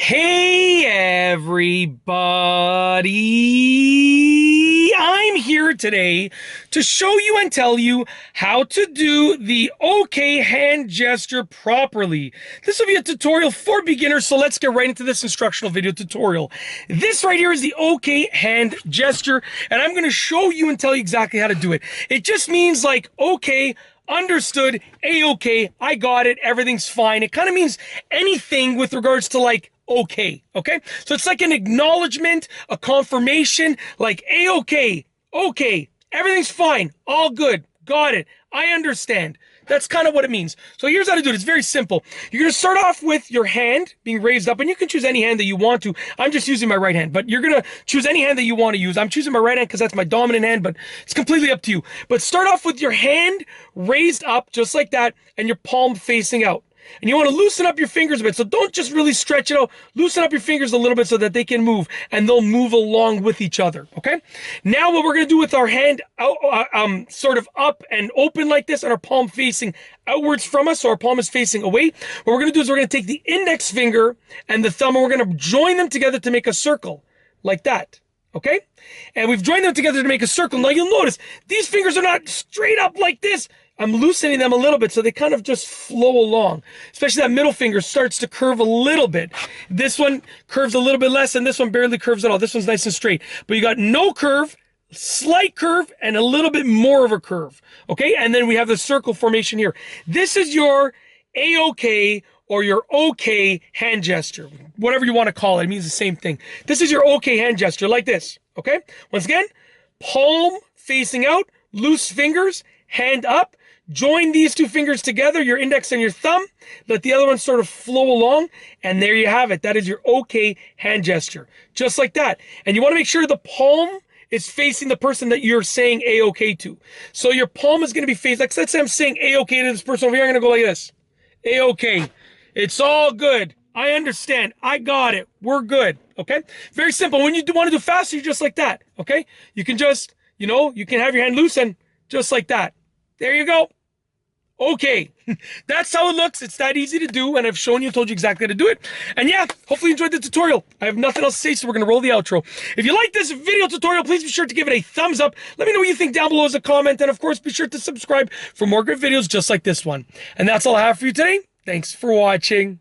Hey everybody! I'm here today to show you and tell you how to do the OK hand gesture properly. This will be a tutorial for beginners, so let's get right into this instructional video tutorial. This right here is the OK hand gesture, and I'm going to show you and tell you exactly how to do it. It just means like, okay, understood, A-okay, I got it, everything's fine. It kind of means anything with regards to like, okay. So it's like an acknowledgement, a confirmation, like A-okay, okay, everything's fine, all good, got it, I understand. That's kind of what it means. So here's how to do it. It's very simple. You're going to start off with your hand being raised up, and you can choose any hand that you want to. I'm just using my right hand, but you're going to choose any hand that you want to use. I'm choosing my right hand because that's my dominant hand, but it's completely up to you. But start off with your hand raised up just like that and your palm facing out. And you want to loosen up your fingers a bit. So don't just really stretch it out. Loosen up your fingers a little bit so that they can move and they'll move along with each other. Okay. Now what we're going to do with our hand out, sort of up and open like this and our palm facing outwards from us. So our palm is facing away. What we're going to do is we're going to take the index finger and the thumb and we're going to join them together to make a circle like that. Okay. And we've joined them together to make a circle. Now you'll notice these fingers are not straight up like this. I'm loosening them a little bit so they kind of just flow along. Especially that middle finger starts to curve a little bit. This one curves a little bit less and this one barely curves at all. This one's nice and straight. But you got no curve, slight curve, and a little bit more of a curve. Okay, and then we have the circle formation here. This is your A-OK or your OK hand gesture. Whatever you want to call it, it means the same thing. This is your OK hand gesture like this. Okay, once again, palm facing out, loose fingers, hand up. Join these two fingers together, your index and your thumb. Let the other one sort of flow along. And there you have it. That is your OK hand gesture. Just like that. And you want to make sure the palm is facing the person that you're saying A-OK to. So your palm is going to be facing, like let's say I'm saying A-OK to this person over here. I'm going to go like this. A-OK. It's all good. I understand. I got it. We're good. Okay? Very simple. When you want to do faster, you're just like that. Okay? You can just, you can have your hand loose and just like that. There you go. Okay, that's how it looks. It's that easy to do, and I've shown you, told you exactly how to do it. And yeah, hopefully you enjoyed the tutorial. I have nothing else to say, so we're going to roll the outro. If you like this video tutorial, please be sure to give it a thumbs up. Let me know what you think down below as a comment, and of course, be sure to subscribe for more great videos just like this one. And that's all I have for you today. Thanks for watching.